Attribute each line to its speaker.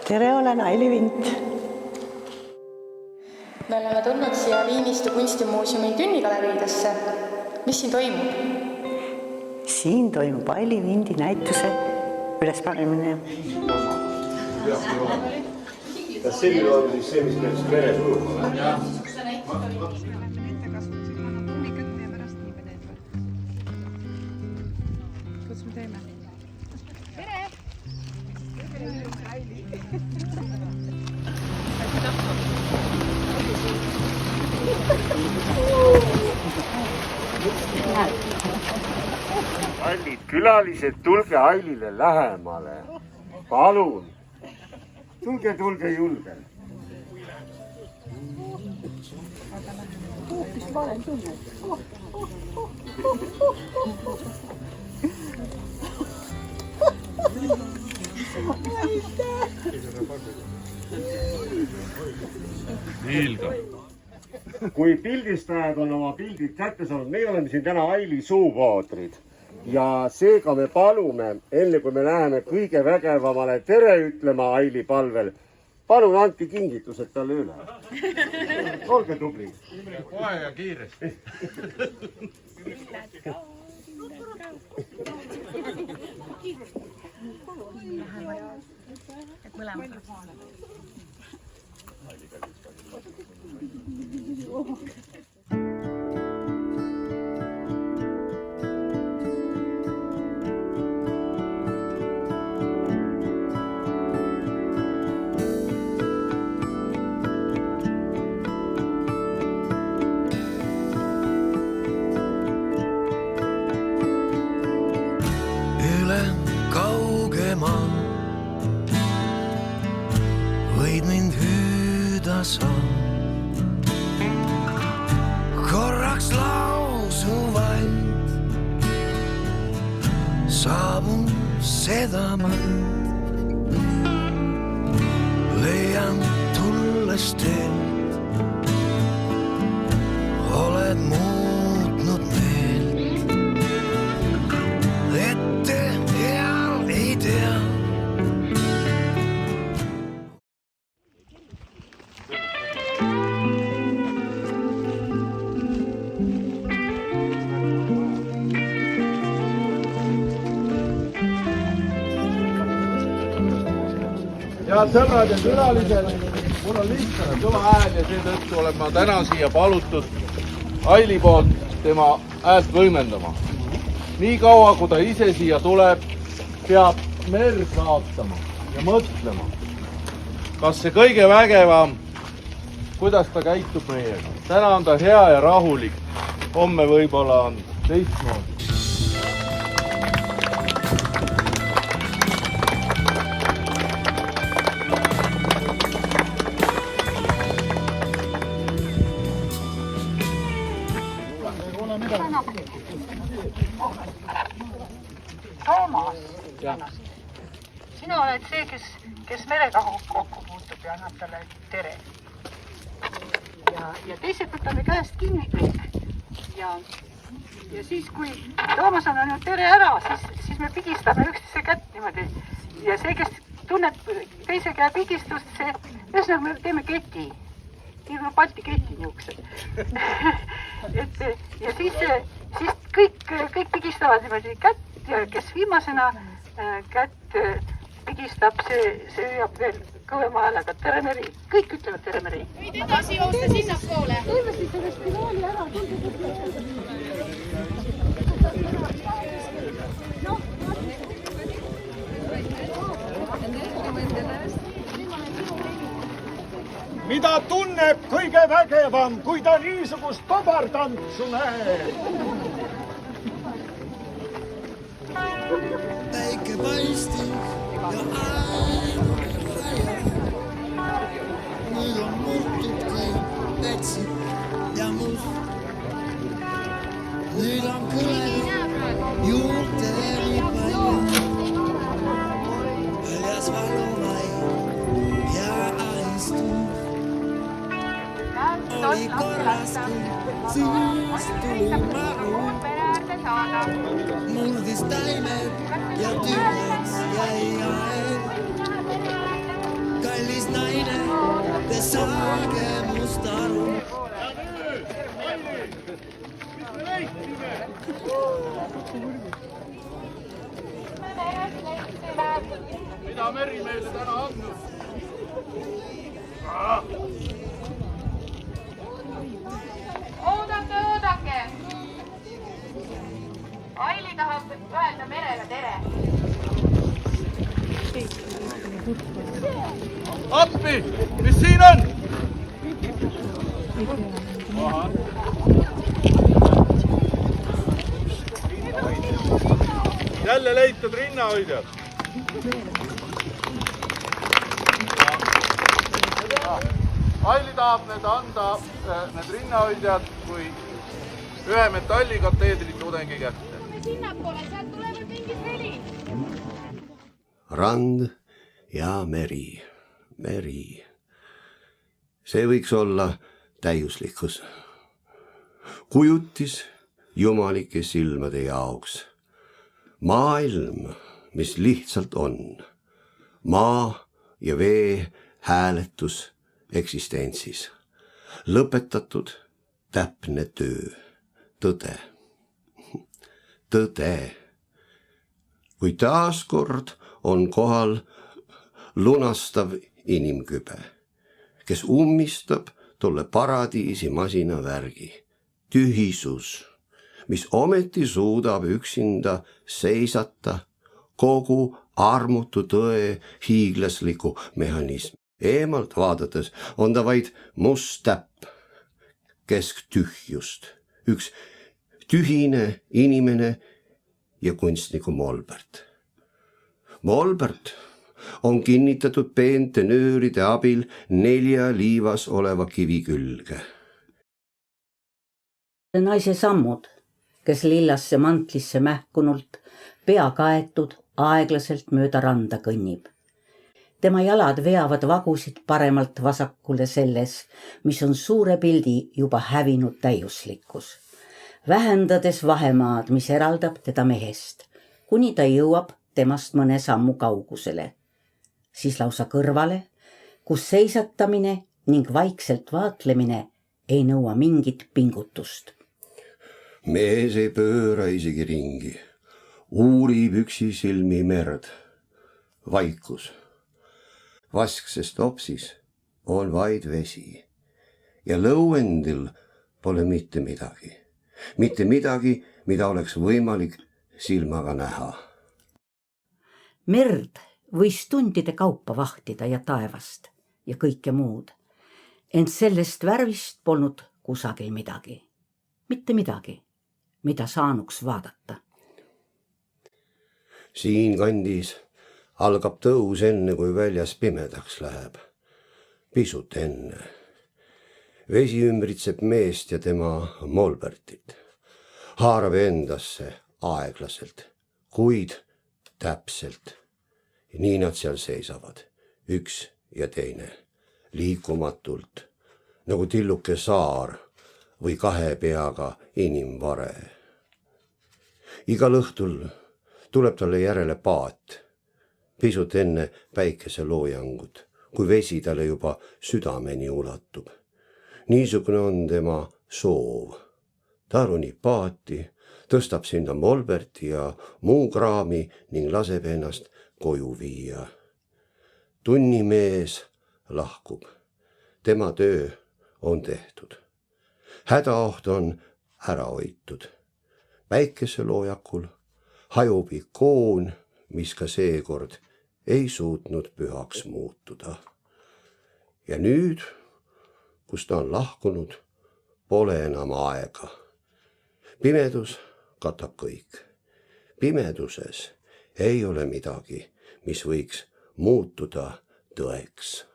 Speaker 1: Tere, olen Aili Vint.
Speaker 2: Me oleme tulnud siia Viimiste kunstimuuseumi künnigaleriidesse. Mis siin toimub?
Speaker 1: Siin toimub Aili Vindi näituse ülespanemine.
Speaker 3: Kas selline on siis see, mis peaks veres ujuma?
Speaker 4: Kuidas me teeme? Tere!
Speaker 3: Kallid külalised, tulge Ailile lähemale. Palun. Tulge julgel.
Speaker 4: Hoopis valen tunne.
Speaker 3: Vilga. Kui pildistajad on oma pildid kätte saanud, me oleme siin täna Aili suupaatrid. Ja seega me palume, enne kui me läheme kõige vägevamale tere ütlema Aili palvel, palun andke kingitused talle üle. Olge tubli.
Speaker 5: Kohe ja kiiresti.
Speaker 4: Et mõlemad.
Speaker 6: Võid mind hüüda sa. Korraks lausu vaid saabun seda ma leian tulles teelt. Oled muutnud meelt. Ette eal ei tea.
Speaker 5: Head sõbrad ja külalised, mul on lihtsalt kõva hääl ja seetõttu olen ma täna siia palutud Aili poolt tema häält võimendama. Nii kaua, kui ta ise siia tuleb, peab merd vaatama ja mõtlema, kas see kõige vägevam, kuidas ta käitub meiega. Täna on ta hea ja rahulik, homme võib-olla on teistmoodi.
Speaker 7: Toomas, sina oled see, kes merega kokku puutub ja annab talle tere. Ja teised võtame käest kinni kõik. Ja siis, kui Toomas on ainult tere ära, siis me pigistame üksteise kätt niimoodi. Ja see, kes tunneb teise käe pigistust, ühesõnaga me teeme keti. Tiiru Balti keti niisugused. Ja siis kõik pigistavad niimoodi kätt. Ja kes viimasena kätt pigistab, see hüüab veel kõvema häälega tere meri. Kõik ütlevad tere meri.
Speaker 4: Võid edasi joosta sinnapoole.
Speaker 7: Teeme siis selle spiraali ära.
Speaker 8: Mida tunneb kõige vägevam, kui ta niisugust tobardantsu näeb?
Speaker 6: Päike paistis ja ainult välja. Nüüd on muutud kõik metsid ja must. Nüüd on kõlenud juurde nii palju. Väljas valuvaid ja ahistus. Oli korras, siis tuli maru. Murdis taimed ja tühjaks jäi aeg.
Speaker 5: mida Meri meile täna andnud.
Speaker 4: Oodake! Aili tahab öelda merele tere.
Speaker 5: Appi, mis siin on? Jälle leitud rinnahoidjad. Aili tahab need anda, need rinnahoidjad, kui ühe metallikateedri tudengi kätte.
Speaker 4: Sinnapoole, sealt tulevad mingid helid.
Speaker 9: Rand ja meri, meri. See võiks olla täiuslikkus. Kujutis jumalike silmade jaoks. Maailm, mis lihtsalt on. Maa ja vee hääletus eksistentsis. Lõpetatud täpne töö. Tõde. Tõde. Kui taaskord on kohal lunastav inimkübe, kes ummistab tolle paradiisi masina värgi. Tühisus, mis ometi suudab üksinda seisata kogu armutu tõe hiiglasliku mehhanismi. Eemalt vaadates on ta vaid must täpp kesktühjust. Üks tühine inimene ja kunstniku Molbert. Molbert on kinnitatud peente nööride abil 4 liivas oleva kivi külge.
Speaker 10: Naise sammud, kes lillasse mantlisse mähkunult, pea kaetud, aeglaselt mööda randa kõnnib. Tema jalad veavad vagusid paremalt vasakule selles, mis on suure pildi juba hävinud täiuslikkus. Vähendades vahemaad, mis eraldab teda mehest, kuni ta jõuab temast mõne sammu kaugusele. Siis lausa kõrvale, kus seisatamine ning vaikselt vaatlemine ei nõua mingit pingutust.
Speaker 9: Mees ei pööra isegi ringi. Uurib üksi silmi merd. Vaikus. Vasksest topsis on vaid vesi. Ja lõuendil pole mitte midagi. Mitte midagi, mida oleks võimalik silmaga näha.
Speaker 10: Merd võis tundide kaupa vahtida ja taevast ja kõike muud. Ent sellest värvist polnud kusagil midagi. Mitte midagi, mida saanuks vaadata.
Speaker 9: Siin kandis algab tõus enne, kui väljas pimedaks läheb. Pisut enne. Vesi ümbritseb meest ja tema Molbertit. Haarab endasse aeglaselt, kuid täpselt. Nii nad seal seisavad, üks ja teine, liikumatult, nagu tilluke saar või 2 peaga inimvare. Igal õhtul tuleb talle järele paat, pisut enne päikeseloojangut, kui vesi talle juba südameni ulatub. Niisugune on tema soov. Ta ronib paati, tõstab sinna Molberti ja muu kraami ning laseb ennast koju viia. Tunnimees lahkub. Tema töö on tehtud. Hädaoht on ära hoitud. Päikeseloojakul hajub ikoon, mis ka seekord ei suutnud pühaks muutuda. Ja nüüd, kus ta on lahkunud, pole enam aega. Pimedus katab kõik. Pimeduses ei ole midagi, mis võiks muutuda tõeks.